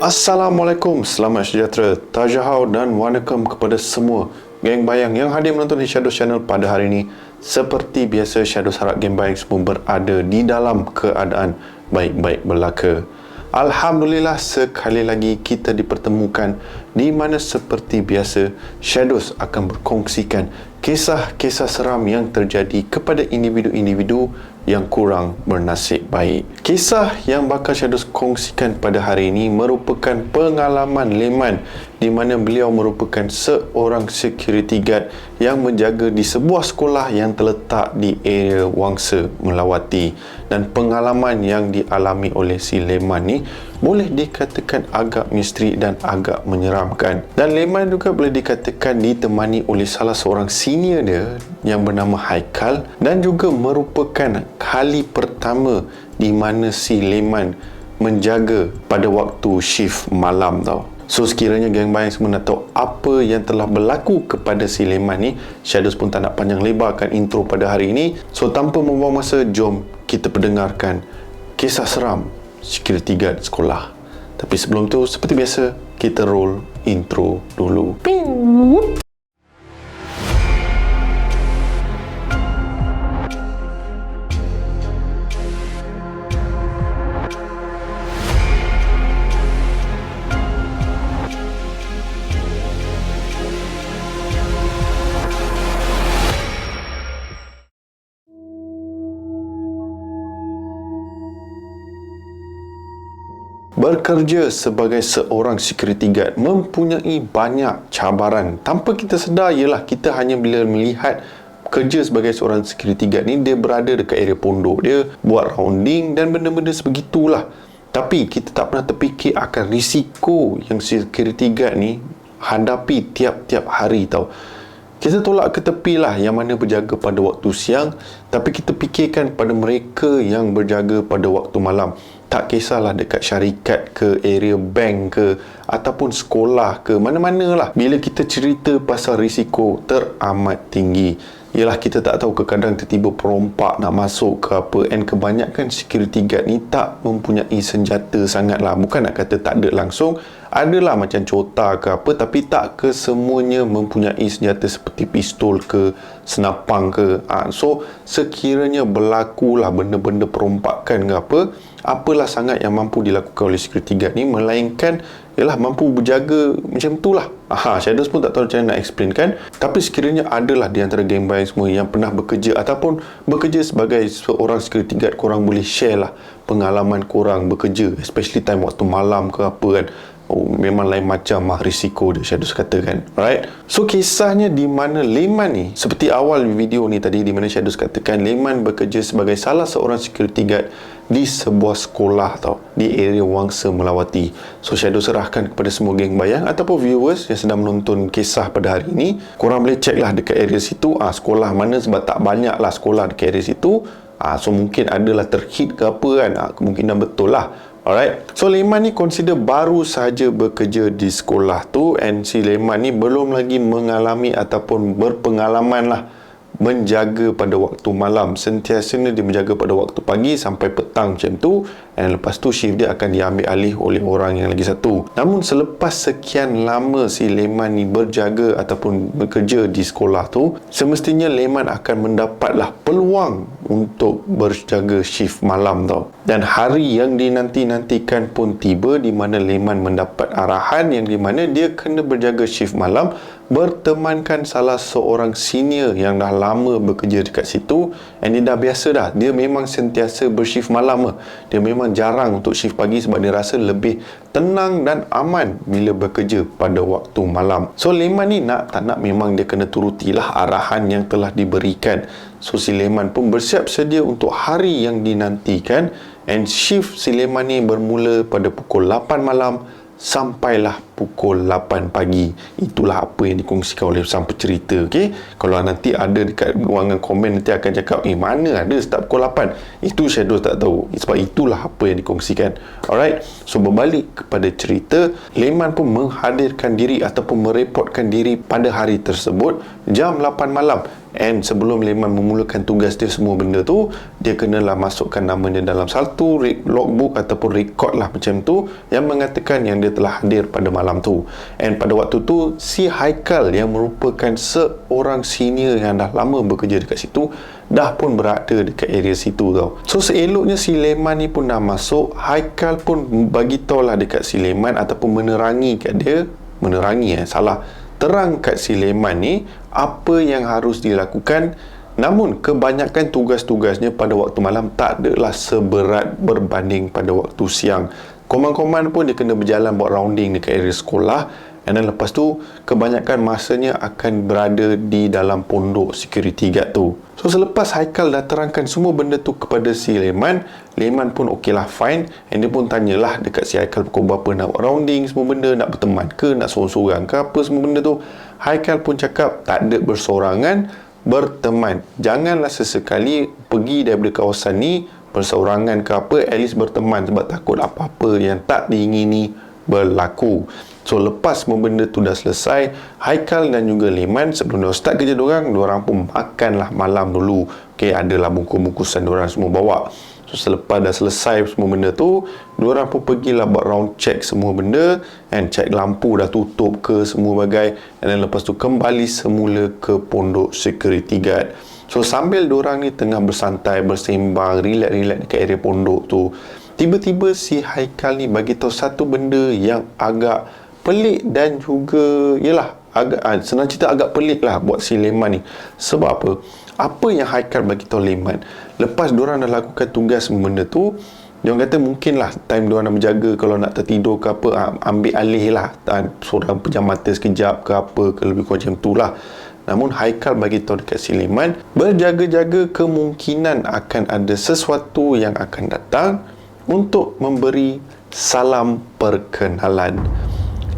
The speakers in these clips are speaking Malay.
Assalamualaikum, selamat sejahtera, tajahau dan wanakam kepada semua geng bayang yang hadir menonton di Shadows Channel pada hari ini. Seperti biasa, Shadows harap geng bayang semua berada di dalam keadaan baik-baik belaka. Alhamdulillah, sekali lagi kita dipertemukan di mana seperti biasa Shadows akan berkongsikan kisah-kisah seram yang terjadi kepada individu-individu yang kurang bernasib baik. Kisah yang bakal Shadows kongsikan pada hari ini merupakan pengalaman Leman di mana beliau merupakan seorang security guard yang menjaga di sebuah sekolah yang terletak di area Wangsa Melawati. Dan pengalaman yang dialami oleh si Leman ni boleh dikatakan agak misteri dan agak menyeramkan. Dan Leman juga boleh dikatakan ditemani oleh salah seorang senior dia yang bernama Haikal, dan juga merupakan kali pertama di mana si Leman menjaga pada waktu shift malam tau. So sekiranya geng bayang semua nak tahu apa yang telah berlaku kepada si Leman ni, Shadows pun tak nak panjang lebarkan intro pada hari ini. So tanpa membuang masa, jom kita pendengarkan kisah seram security guard sekolah. Tapi sebelum tu, seperti biasa, kita roll intro dulu. Bekerja sebagai seorang security guard mempunyai banyak cabaran. Tanpa kita sedar, ialah kita hanya bila melihat kerja sebagai seorang security guard ni, dia berada dekat area pondok dia, buat rounding dan benda-benda sebegitulah. Tapi kita tak pernah terfikir akan risiko yang security guard ni hadapi tiap-tiap hari tau. Kita tolak ke tepi lah yang mana berjaga pada waktu siang, tapi kita fikirkan pada mereka yang berjaga pada waktu malam. Tak kisahlah dekat syarikat ke, area bank ke, ataupun sekolah ke, mana-mana lah. Bila kita cerita pasal risiko teramat tinggi, ialah kita tak tahu ke kadang tiba-tiba perompak nak masuk ke apa. And kebanyakan security guard ni tak mempunyai senjata sangat lah. Bukan nak kata tak ada langsung, adalah macam cota ke apa, tapi tak ke semuanya mempunyai senjata seperti pistol ke, senapang ke. So sekiranya berlakulah benda-benda perompakan ke apa, apalah sangat yang mampu dilakukan oleh security guard ni, melainkan ialah mampu berjaga macam tu lah. Shadows pun tak tahu macam mana nak explain kan. Tapi sekiranya adalah di antara geng bayang semua yang pernah bekerja ataupun bekerja sebagai seorang security guard, korang boleh share lah pengalaman korang bekerja, especially time waktu malam ke apa kan. Memang lain macam risiko dia, Shadows katakan. Alright. So kisahnya di mana Leman ni, seperti awal video ni tadi, di mana Shadows katakan Leman bekerja sebagai salah seorang security guard di sebuah sekolah tau, di area Wangsa Melawati. So Shadows serahkan kepada semua geng bayang ataupun viewers yang sedang menonton kisah pada hari ini, korang boleh check lah dekat area situ sekolah mana, sebab tak banyak lah sekolah dekat area situ. So mungkin adalah terhit ke apa kan, kemungkinan betul lah. Alright. So Leman ni consider baru saja bekerja di sekolah tu, and si Leman ni belum lagi mengalami ataupun berpengalaman lah menjaga pada waktu malam. Sentiasanya dia menjaga pada waktu pagi sampai petang macam tu, dan lepas tu shift dia akan diambil alih oleh orang yang lagi satu. Namun selepas sekian lama si Leman ni berjaga ataupun bekerja di sekolah tu, semestinya Leman akan mendapatlah peluang untuk berjaga shift malam tau. Dan hari yang dinanti-nantikan pun tiba, di mana Leman mendapat arahan yang di mana dia kena berjaga shift malam, bertemankan salah seorang senior yang dah lama bekerja dekat situ. And dia dah biasa dah, dia memang sentiasa bershift malam lah. Dia memang jarang untuk shift pagi sebab dia rasa lebih tenang dan aman bila bekerja pada waktu malam. So Leman ni nak tak nak memang dia kena turutilah arahan yang telah diberikan. So si Leman pun bersiap sedia untuk hari yang dinantikan, and shift si Leman ni bermula pada pukul 8 malam sampailah pukul 8 pagi. Itulah apa yang dikongsikan oleh sang pencerita. Okay? Kalau nanti ada dekat ruangan komen nanti akan cakap mana ada start pukul 8, itu Shadows tak tahu, sebab itulah apa yang dikongsikan. Alright. So berbalik kepada cerita, Leman pun menghadirkan diri ataupun mereportkan diri pada hari tersebut jam 8 malam. And sebelum Leman memulakan tugas dia semua benda tu, dia kenalah masukkan nama dia dalam satu logbook ataupun record lah macam tu, yang mengatakan yang dia telah hadir pada malam tu. And pada waktu tu, si Haikal yang merupakan seorang senior yang dah lama bekerja dekat situ, dah pun berada dekat area situ tau. So seeloknya si Leman ni pun dah masuk, Haikal pun bagi tahu lah dekat si Leman ataupun menerangi kat dia, terang kat si Leman ni apa yang harus dilakukan. Namun kebanyakan tugas-tugasnya pada waktu malam tak adalah seberat berbanding pada waktu siang. Koman-koman pun dia kena berjalan buat rounding dekat area sekolah, dan lepas tu kebanyakan masanya akan berada di dalam pondok security guard tu. So selepas Haikal dah terangkan semua benda tu kepada si Leman, Leman pun okey lah, fine. And dia pun tanyalah dekat si Haikal pukul berapa nak buat rounding semua benda, nak berteman ke, nak sorang-sorang ke apa semua benda tu. Haikal pun cakap tak ada bersorangan, berteman. Janganlah sesekali pergi daripada kawasan ni bersorangan ke apa, at least berteman, sebab takut apa-apa yang tak diingini berlaku. So lepas semua benda tu dah selesai, Haikal dan juga Leman sebelum dia start kerja diorang pun makanlah malam dulu. Okay, adalah bungkus-bungkusan diorang semua bawa. So selepas dah selesai semua benda tu, diorang pun pergilah buat round check semua benda, and check lampu dah tutup ke semua bagai, and then lepas tu kembali semula ke pondok security guard. So sambil diorang ni tengah bersantai, bersembang, relax-relax dekat area pondok tu, tiba-tiba si Haikal ni bagi tahu satu benda yang agak pelik dan juga senang cerita agak pelik lah buat si Leman ni. Sebab apa? Apa yang Haikal bagi tahu Leman, lepas diorang dah lakukan tugas semua benda tu, diorang kata mungkin lah time diorang nak berjaga, kalau nak tertidur ke apa, ambil alih lah, seorang pejam mata sekejap ke apa ke, lebih kurang macam tu lah. Namun Haikal bagi tahu dekat si Leman, berjaga-jaga kemungkinan akan ada sesuatu yang akan datang untuk memberi salam perkenalan.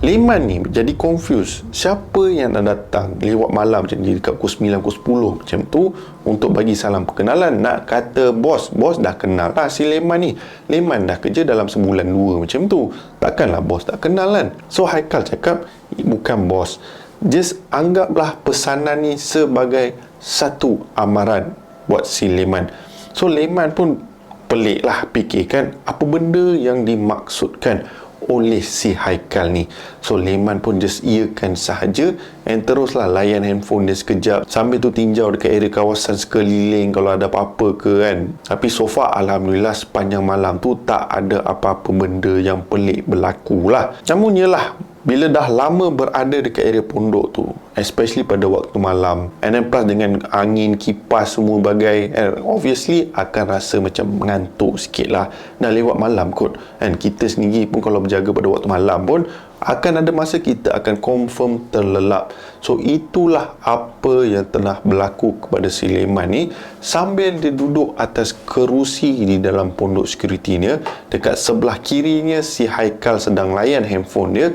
Leman ni jadi confused, siapa yang dah datang lewat malam macam ni dekat pukul 9, pukul 10 macam tu untuk bagi salam perkenalan. Nak kata bos dah kenal lah si Leman ni. Leman dah kerja dalam sebulan 2 macam tu, takkanlah bos tak kenal kan. So Haikal cakap bukan bos, just anggaplah pesanan ni sebagai satu amaran buat si Leman. So Leman pun pelik lah, fikirkan apa benda yang dimaksudkan oleh si Haikal ni. So Leman pun just iakan sahaja, and teruslah layan handphone dia sekejap, sambil tu tinjau dekat area kawasan sekeliling kalau ada apa-apa ke kan. Tapi so far alhamdulillah sepanjang malam tu tak ada apa-apa benda yang pelik berlaku lah. Namun yalah, bila dah lama berada dekat area pondok tu, especially pada waktu malam, and then plus dengan angin, kipas semua bagai, obviously akan rasa macam mengantuk sikit lah. Dah lewat malam kot, and kita sendiri pun kalau berjaga pada waktu malam pun akan ada masa kita akan confirm terlelap. So itulah apa yang telah berlaku kepada si Leman ni sambil dia duduk atas kerusi di dalam pondok security ni. Dekat sebelah kirinya si Haikal sedang layan handphone dia,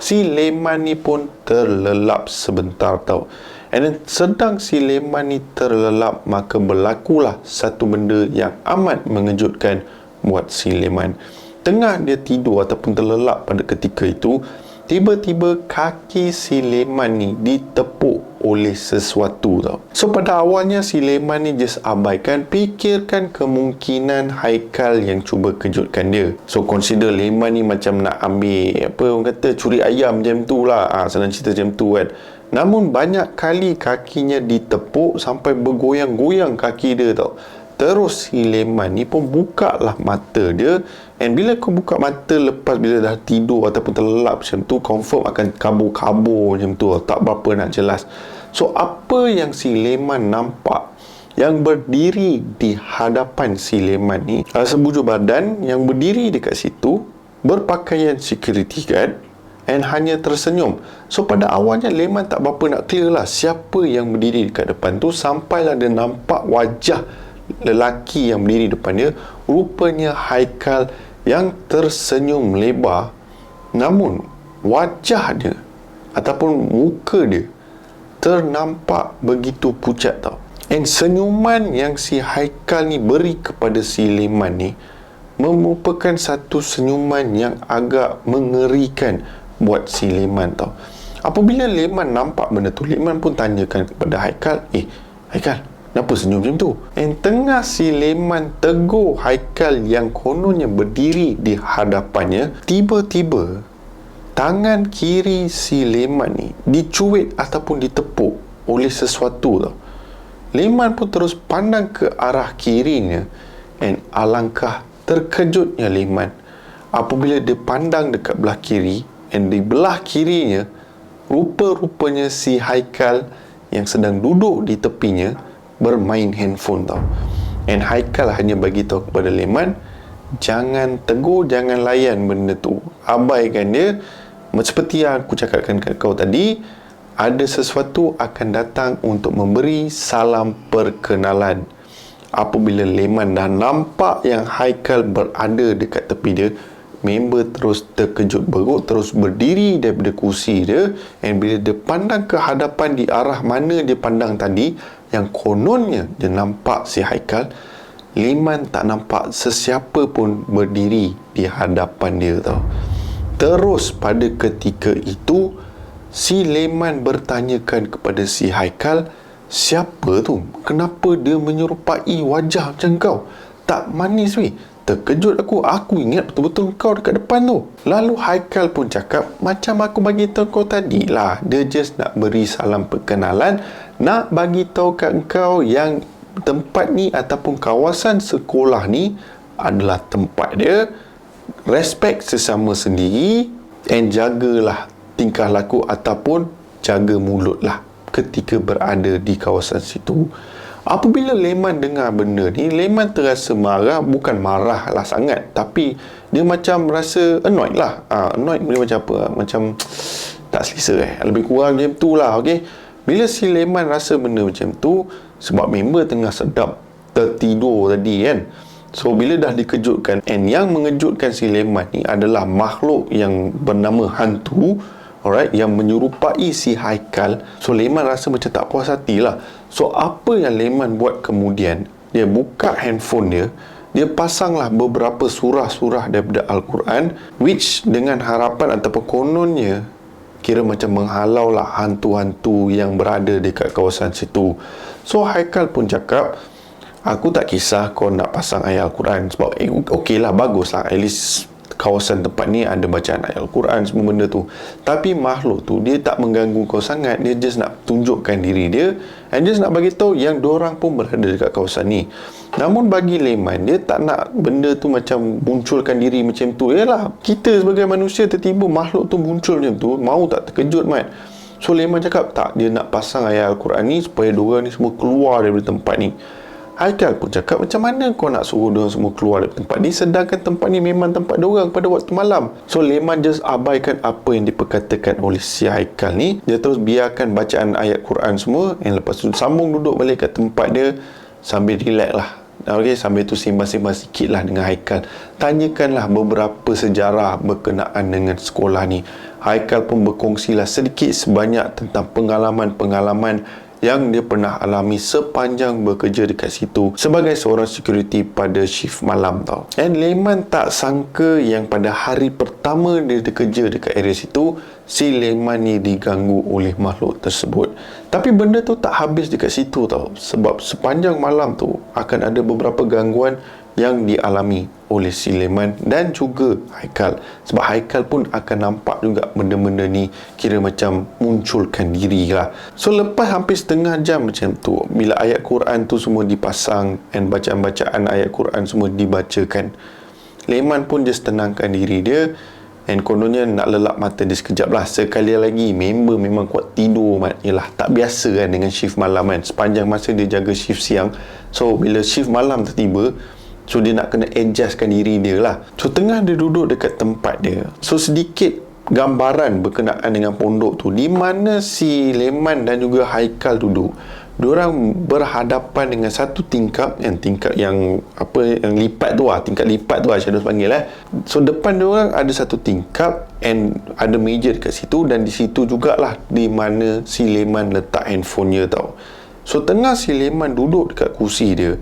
si Leman ni pun terlelap sebentar tau. And then sedang si Leman ni terlelap, maka berlakulah satu benda yang amat mengejutkan buat si Leman. Tengah dia tidur ataupun terlelap pada ketika itu, tiba-tiba kaki si Leman ni ditepuk oleh sesuatu tau. So pada awalnya si Leman ni just abaikan, fikirkan kemungkinan Haikal yang cuba kejutkan dia. So consider Leman ni macam nak ambil apa orang kata curi ayam macam tu lah, senang cerita macam tu kan. Namun banyak kali kakinya ditepuk sampai bergoyang-goyang kaki dia tau. Terus si Leman ni pun buka lah mata dia, and bila kau buka mata lepas bila dah tidur ataupun terlelap macam tu, confirm akan kabur-kabur macam tu, tak berapa nak jelas. So apa yang si Leman nampak yang berdiri di hadapan si Leman ni, sebujur badan yang berdiri dekat situ berpakaian security guard and hanya tersenyum. So pada awalnya Leman tak berapa nak clear lah siapa yang berdiri dekat depan tu, sampailah dia nampak wajah lelaki yang berdiri depan dia. Rupanya Haikal yang tersenyum lebar, namun wajah dia ataupun muka dia ternampak begitu pucat tau. And senyuman yang si Haikal ni beri kepada si Leman ni merupakan satu senyuman yang agak mengerikan buat si Leman tau. Apabila Leman nampak benda tu, Leman pun tanyakan kepada Haikal, Haikal, kenapa senyum macam tu? Tengah si Leman tegur Haikal yang kononnya berdiri di hadapannya, tiba-tiba tangan kiri si Leman ni dicuit ataupun ditepuk oleh sesuatu tau. Leman pun terus pandang ke arah kirinya, and alangkah terkejutnya Leman apabila dia pandang dekat belah kiri, and di belah kirinya rupa-rupanya si Haikal yang sedang duduk di tepinya bermain handphone tau. And Haikal hanya bagi tahu kepada Leman, jangan tegur, jangan layan benda tu, abaikan dia. Seperti yang aku cakapkan kat kau tadi, ada sesuatu akan datang untuk memberi salam perkenalan. Apabila Leman dah nampak yang Haikal berada dekat tepi dia, member terus terkejut beruk, terus berdiri daripada kursi dia, dan bila dia pandang ke hadapan di arah mana dia pandang tadi, yang kononnya dia nampak si Haikal, Leman tak nampak sesiapa pun berdiri di hadapan dia tau. Terus pada ketika itu, si Leman bertanyakan kepada si Haikal, siapa tu? Kenapa dia menyerupai wajah macam kau? Tak manis weh. Terkejut aku ingat betul-betul kau dekat depan tu. Lalu Haikal pun cakap, macam aku bagi tahu kau tadi lah, dia just nak beri salam perkenalan, nak bagi tahu kat kau yang tempat ni ataupun kawasan sekolah ni adalah tempat dia. Respect sesama sendiri, and jagalah tingkah laku ataupun jaga mulut lah ketika berada di kawasan situ. Apabila Leman dengar benda ni, Leman terasa marah. Bukan marah lah sangat, tapi dia macam rasa annoyed lah. Annoyed dia macam apa? Macam tak selesa lebih kurang macam tu lah. Okay? Bila si Leman rasa benda macam tu, sebab member tengah sedap tertidur tadi kan, so bila dah dikejutkan, and yang mengejutkan si Leman ni adalah makhluk yang bernama hantu, alright, yang menyerupai si Haikal. So Leman rasa macam tak puas hati lah. So apa yang Leman buat kemudian, dia buka handphone dia, dia pasanglah beberapa surah-surah daripada Al-Quran, which dengan harapan ataupun kononnya kira macam menghalau lah hantu-hantu yang berada dekat kawasan situ. So Haikal pun cakap, aku tak kisah kau nak pasang ayat Al-Quran, sebab okey lah, bagus lah, at least kawasan tempat ni ada bacaan ayat Al-Quran semua benda tu. Tapi makhluk tu dia tak mengganggu kau sangat, dia just nak tunjukkan diri dia, and just nak bagi tahu yang diorang pun berada dekat kawasan ni. Namun bagi Leman, dia tak nak benda tu macam munculkan diri macam tu. Yalah, kita sebagai manusia tiba-tiba makhluk tu muncul macam tu, mau tak terkejut mat. So Leman cakap tak, dia nak pasang ayat Al-Quran ni supaya diorang ni semua keluar daripada tempat ni. Haikal pun cakap, macam mana kau nak suruh diorang semua keluar dari tempat ni, sedangkan tempat ni memang tempat diorang pada waktu malam. So Leman just abaikan apa yang diperkatakan oleh si Haikal ni. Dia terus biarkan bacaan ayat Quran semua, dan lepas tu sambung duduk balik kat tempat dia sambil relax lah. Okay, sambil tu sembang-sembang sikit lah dengan Haikal. Tanyakanlah beberapa sejarah berkenaan dengan sekolah ni. Haikal pun berkongsilah sedikit sebanyak tentang pengalaman-pengalaman yang dia pernah alami sepanjang bekerja dekat situ sebagai seorang security pada shift malam tau. And Leman tak sangka yang pada hari pertama dia kerja dekat area situ, si Leman ni diganggu oleh makhluk tersebut. Tapi benda tu tak habis dekat situ tau, sebab sepanjang malam tu akan ada beberapa gangguan yang dialami oleh si Leman dan juga Haikal. Sebab Haikal pun akan nampak juga benda-benda ni kira macam munculkan diri lah. So lepas hampir setengah jam macam tu, bila ayat Quran tu semua dipasang dan bacaan-bacaan ayat Quran semua dibacakan, Leman pun just tenangkan diri dia, dan kononnya nak lelap mata dia sekejap lah. Sekali lagi member memang kuat tidur mat. Yelah, tak biasa kan dengan shift malam kan. Sepanjang masa dia jaga shift siang, so bila shift malam tertiba, so dia nak kena adjustkan diri dia lah. So tengah dia duduk dekat tempat dia, so sedikit gambaran berkenaan dengan pondok tu, di mana si Leman dan juga Haikal duduk. Diorang berhadapan dengan satu tingkap, yang tingkap yang apa, yang lipat tu lah, tingkap lipat tu lah Shadows panggil lah. So depan diorang ada satu tingkap, and ada meja dekat situ, dan di situ jugalah di mana si Leman letak handphonenya tau. So tengah si Leman duduk dekat kursi dia,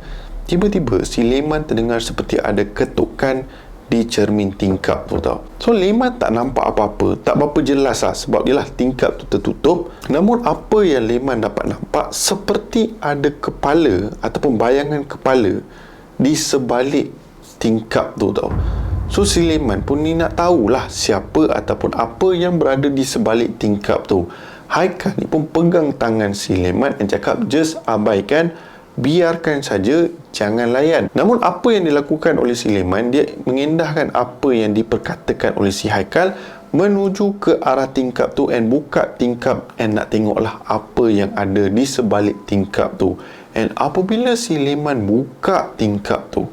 tiba-tiba si Leman terdengar seperti ada ketukan di cermin tingkap tu tau. So Leman tak nampak apa-apa, tak berapa jelas lah, sebab yelah tingkap tu tertutup. Namun apa yang Leman dapat nampak, seperti ada kepala ataupun bayangan kepala di sebalik tingkap tu tau. So si Leman pun ni nak tahulah siapa ataupun apa yang berada di sebalik tingkap tu. Haikal ni pun pegang tangan si Leman dan cakap, just abaikan, biarkan saja, jangan layan. Namun apa yang dilakukan oleh si Leman, dia mengendahkan apa yang diperkatakan oleh si Haikal, menuju ke arah tingkap tu and buka tingkap and nak tengoklah apa yang ada di sebalik tingkap tu. And apabila si Leman buka tingkap tu,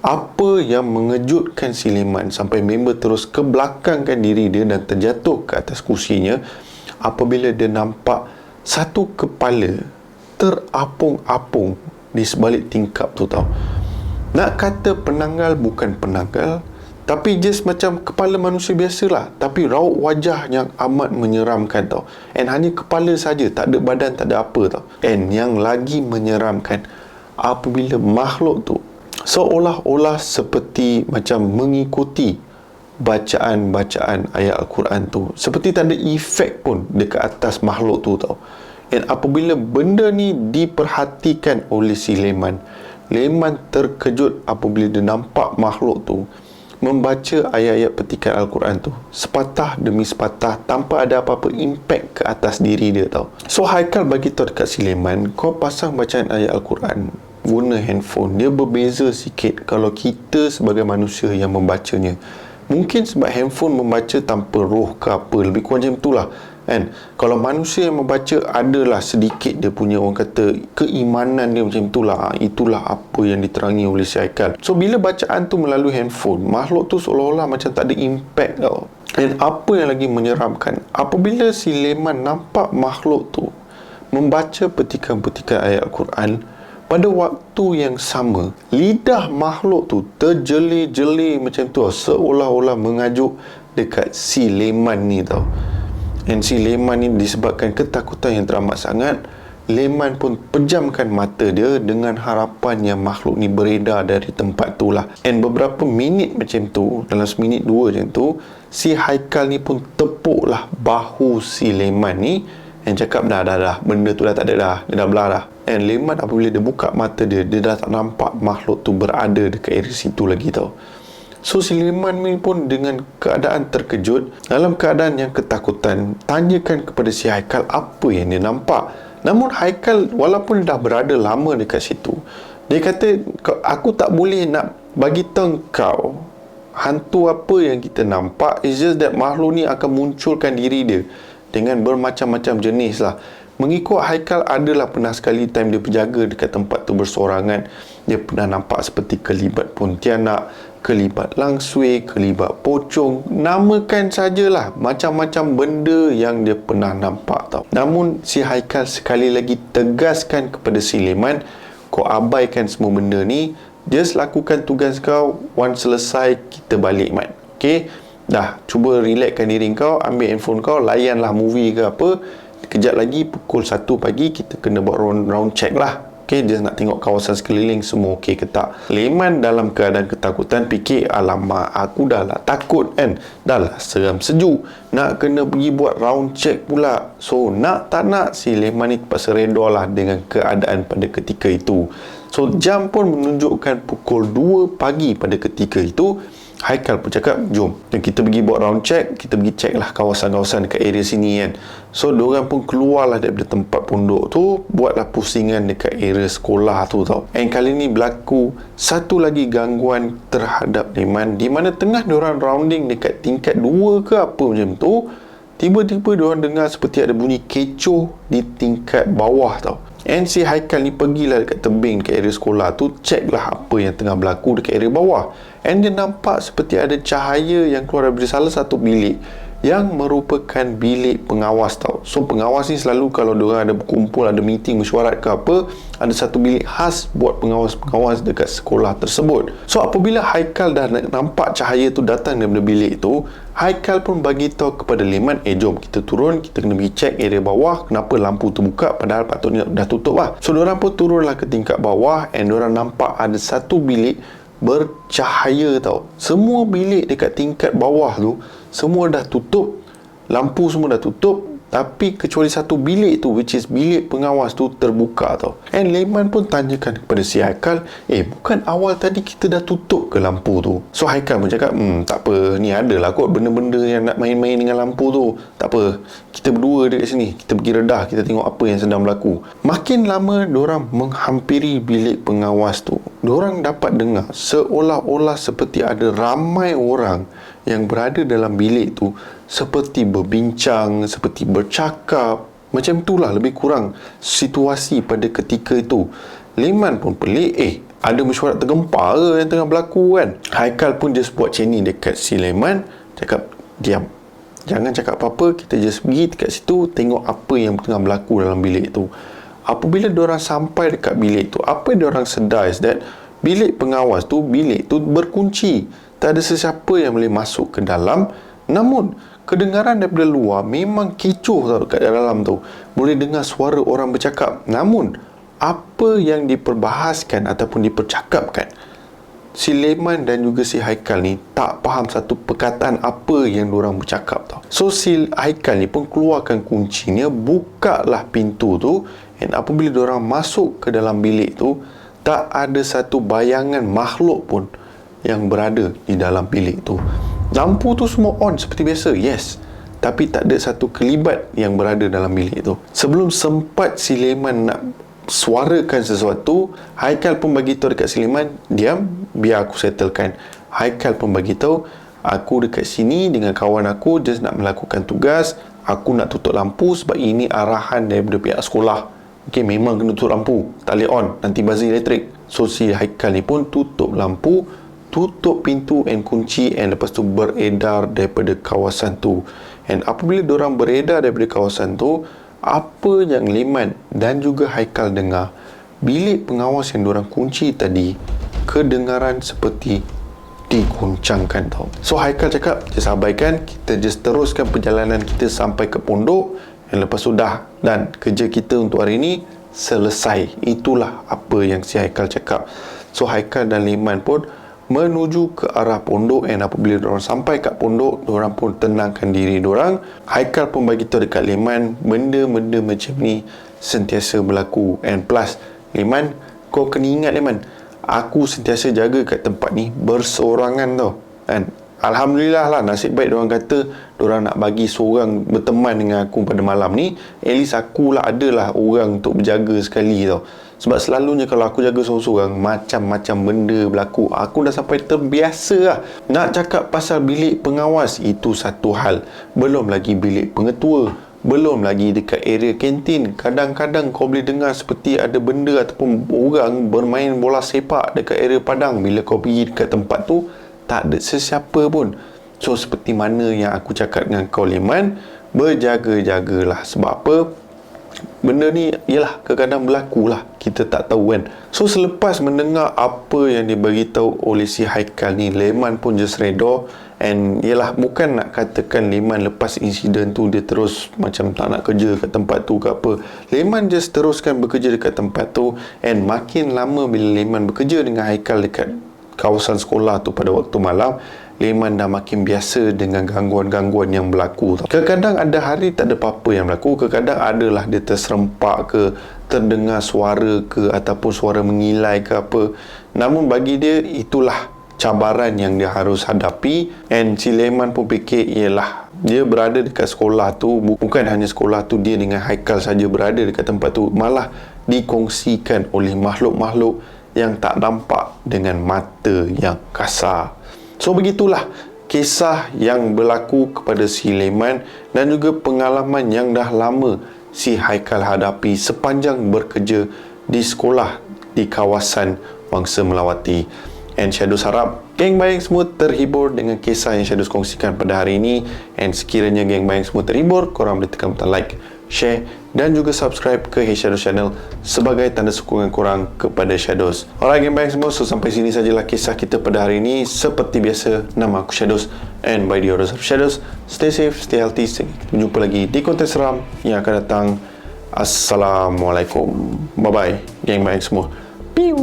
apa yang mengejutkan si Leman sampai member terus kebelakangkan diri dia dan terjatuh ke atas kursinya apabila dia nampak satu kepala terapung-apung di sebalik tingkap tu tau. Nak kata penanggal bukan penanggal, tapi just macam kepala manusia biasalah, tapi raut wajah yang amat menyeramkan tau. And hanya kepala saja, tak ada badan, tak ada apa tau. And yang lagi menyeramkan, apabila makhluk tu seolah-olah seperti macam mengikuti bacaan-bacaan ayat Al-Quran tu, seperti tak ada efek pun dekat atas makhluk tu tau. Dan apabila benda ni diperhatikan oleh si Leman, Leman terkejut apabila dia nampak makhluk tu membaca ayat-ayat petikan Al-Quran tu sepatah demi sepatah tanpa ada apa-apa impact ke atas diri dia tau. So Haikal bagi tahu dekat si Leman, kau pasang bacaan ayat Al-Quran guna handphone, dia berbeza sikit kalau kita sebagai manusia yang membacanya. Mungkin sebab handphone membaca tanpa roh ke apa, lebih kurang macam itulah kan. Kalau manusia yang membaca adalah sedikit dia punya, orang kata, keimanan dia macam itulah. Itulah apa yang diterangi oleh si Haikal. So bila bacaan tu melalui handphone, makhluk tu seolah-olah macam tak ada impact tau. Dan apa yang lagi menyeramkan, apabila si Leman nampak makhluk tu membaca petikan-petikan ayat Al-Quran, pada waktu yang sama, lidah makhluk tu terjelir-jelir macam tu, seolah-olah mengajuk dekat si Leman ni tau. Dan si Leman ni disebabkan ketakutan yang teramat sangat, Leman pun pejamkan mata dia dengan harapan yang makhluk ni beredar dari tempat tu lah. And beberapa minit macam tu, dalam seminit dua macam tu, si Haikal ni pun tepuklah bahu si Leman ni dan cakap, dah, benda tu dah tak ada dah, dia dah belah dah. And Leman apabila dia buka mata dia, dia dah tak nampak makhluk tu berada dekat area situ lagi tau. So si Leman ni pun dengan keadaan terkejut, dalam keadaan yang ketakutan, tanyakan kepada si Haikal apa yang dia nampak. Namun Haikal walaupun dah berada lama dekat situ, dia kata, aku tak boleh nak bagi tahu kau hantu apa yang kita nampak. It's just that makhluk ni akan munculkan diri dia dengan bermacam-macam jenis lah. Mengikut Haikal adalah pernah sekali time dia berjaga dekat tempat tu bersorangan, dia pernah nampak seperti kelibat pontianak, kelibat langsui, kelibat pocong, namakan sajalah macam-macam benda yang dia pernah nampak tau. Namun si Haikal sekali lagi tegaskan kepada si Leman, kau abaikan semua benda ni, just lakukan tugas kau, once selesai kita balik mat. Okay, dah, cuba relaxkan diri kau, ambil handphone kau, layanlah movie ke apa. Kejap lagi pukul 1 pagi kita kena buat round check lah. Okay, just nak tengok kawasan sekeliling semua okey ke tak. Leman dalam keadaan ketakutan fikir, alamak, aku dah lah takut kan, dah lah seram sejuk, nak kena pergi buat round check pula. So nak tak nak, si Leman ni terpaksa redor lah dengan keadaan pada ketika itu. So jam pun menunjukkan pukul 2 pagi pada ketika itu. Haikal pun cakap, jom kita pergi buat round check, kita pergi check lah kawasan-kawasan dekat area sini kan. So diorang pun keluarlah daripada tempat pondok tu, buatlah pusingan dekat area sekolah tu tau. And kali ni berlaku satu lagi gangguan terhadap Leman, di mana tengah diorang rounding dekat tingkat 2 ke apa macam tu, tiba-tiba diorang dengar seperti ada bunyi kecoh di tingkat bawah tau. And si Haikal ni pergilah dekat tebing ke area sekolah tu, check lah apa yang tengah berlaku dekat area bawah. And dia nampak seperti ada cahaya yang keluar daripada salah satu bilik yang merupakan bilik pengawas tau. So pengawas ni selalu kalau diorang ada berkumpul, ada meeting, mesyuarat ke apa, ada satu bilik khas buat pengawas-pengawas dekat sekolah tersebut. So apabila Haikal dah nampak cahaya tu datang daripada bilik tu, Haikal pun bagi tahu kepada Leman, jom kita turun, kita kena pergi check area bawah, kenapa lampu tu buka padahal patutnya dah tutup lah. So diorang pun turunlah ke tingkat bawah and diorang nampak ada satu bilik bercahaya tau. Semua bilik dekat tingkat bawah tu semua dah tutup, lampu semua dah tutup, tapi kecuali satu bilik tu, which is bilik pengawas tu, terbuka tau. And Leman pun tanyakan kepada si Haikal, bukan awal tadi kita dah tutup ke lampu tu? So Haikal pun cakap, tak apa, ni adalah kot benda-benda yang nak main-main dengan lampu tu. Tak apa, kita berdua dekat sini, kita pergi redah, kita tengok apa yang sedang berlaku. Makin lama diorang menghampiri bilik pengawas tu, diorang dapat dengar seolah-olah seperti ada ramai orang yang berada dalam bilik tu seperti berbincang, seperti bercakap. Macam itulah lebih kurang situasi pada ketika itu. Leman pun pelik, ada mesyuarat tergempar ke yang tengah berlaku kan? Haikal pun just buat macam ni dekat si Leman, cakap, diam, jangan cakap apa-apa, kita just pergi dekat situ, tengok apa yang tengah berlaku dalam bilik tu. Apabila diorang sampai dekat bilik tu, apa yang diorang sedar is that bilik pengawas tu, bilik tu berkunci. Tak ada sesiapa yang boleh masuk ke dalam. Namun kedengaran daripada luar memang kecoh tau dekat dalam tu. Boleh dengar suara orang bercakap. Namun apa yang diperbahaskan ataupun dipercakapkan, si Leman dan juga si Haikal ni tak faham satu perkataan apa yang diorang bercakap tau. So si Haikal ni pun keluarkan kuncinya, bukalah pintu tu, and apabila diorang masuk ke dalam bilik tu, tak ada satu bayangan makhluk pun yang berada di dalam bilik tu. Lampu tu semua on seperti biasa, yes, tapi tak ada satu kelibat yang berada dalam bilik tu. Sebelum sempat si Leman nak suarakan sesuatu, Haikal pun bagi tahu dekat si Leman, diam, biar aku settlekan. Haikal pun bagi tahu, aku dekat sini dengan kawan aku just nak melakukan tugas, aku nak tutup lampu sebab ini arahan daripada pihak sekolah. Okey, memang kena tutup lampu, tak boleh on, nanti buzzer elektrik. So si Haikal ni pun tutup lampu, tutup pintu and kunci, and lepas tu beredar daripada kawasan tu. And apabila diorang beredar daripada kawasan tu, apa yang Leman dan juga Haikal dengar, bilik pengawas yang diorang kunci tadi, kedengaran seperti diguncangkan tau. So Haikal cakap, just abaikan, kita just teruskan perjalanan kita sampai ke pondok, dan lepas tu dah, dan kerja kita untuk hari ni selesai. Itulah apa yang si Haikal cakap. So Haikal dan Leman pun menuju ke arah pondok, dan apabila diorang sampai kat pondok, diorang pun tenangkan diri diorang. Haikal pun bagi tahu dekat Leman, benda-benda macam ni sentiasa berlaku. And plus, Leman, kau kena ingat Leman, aku sentiasa jaga kat tempat ni berseorangan tau. And Alhamdulillah lah, nasib baik diorang kata diorang nak bagi seorang berteman dengan aku pada malam ni. At least akulah adalah orang untuk berjaga sekali tau. Sebab selalunya kalau aku jaga seorang-seorang, macam-macam benda berlaku. Aku dah sampai terbiasa lah. Nak cakap pasal bilik pengawas, itu satu hal. Belum lagi bilik pengetua, belum lagi dekat area kantin. Kadang-kadang kau boleh dengar seperti ada benda ataupun orang bermain bola sepak dekat area padang. Bila kau pergi dekat tempat tu, tak ada sesiapa pun. So seperti mana yang aku cakap dengan kau Leman, berjaga-jagalah. Sebab apa? Benda ni ialah kadang-kadang berlaku lah, kita tak tahu kan. So selepas mendengar apa yang diberitahu oleh si Haikal ni, Leman pun just redha. And ialah bukan nak katakan Leman lepas insiden tu dia terus macam tak nak kerja kat tempat tu ke apa. Leman just teruskan bekerja dekat tempat tu. And makin lama bila Leman bekerja dengan Haikal dekat kawasan sekolah tu pada waktu malam, Leman dah makin biasa dengan gangguan-gangguan yang berlaku. Kadang-kadang ada hari tak ada apa-apa yang berlaku, kadang-kadang adalah dia terserempak ke, terdengar suara ke, ataupun suara mengilai ke apa. Namun bagi dia, itulah cabaran yang dia harus hadapi. And si Leman pun fikir, ialah dia berada dekat sekolah tu, bukan hanya sekolah tu dia dengan Haikal saja berada dekat tempat tu, malah dikongsikan oleh makhluk-makhluk yang tak nampak dengan mata yang kasar. So begitulah kisah yang berlaku kepada si Leman dan juga pengalaman yang dah lama si Haikal hadapi sepanjang bekerja di sekolah di kawasan Wangsa Melawati. And Shadows harap geng bayang semua terhibur dengan kisah yang Shadows kongsikan pada hari ini. And sekiranya geng bayang semua terhibur, korang boleh tekan butang like, share dan juga subscribe ke Shadows Channel sebagai tanda sokongan korang kepada Shadows. Alright geng bayang semua, so sampai sini sajalah kisah kita pada hari ini. Seperti biasa, nama aku Shadows, and by the orders of Shadows, stay safe, stay healthy. Kita jumpa lagi di konten seram yang akan datang. Assalamualaikum. Bye bye geng bayang semua. Piu.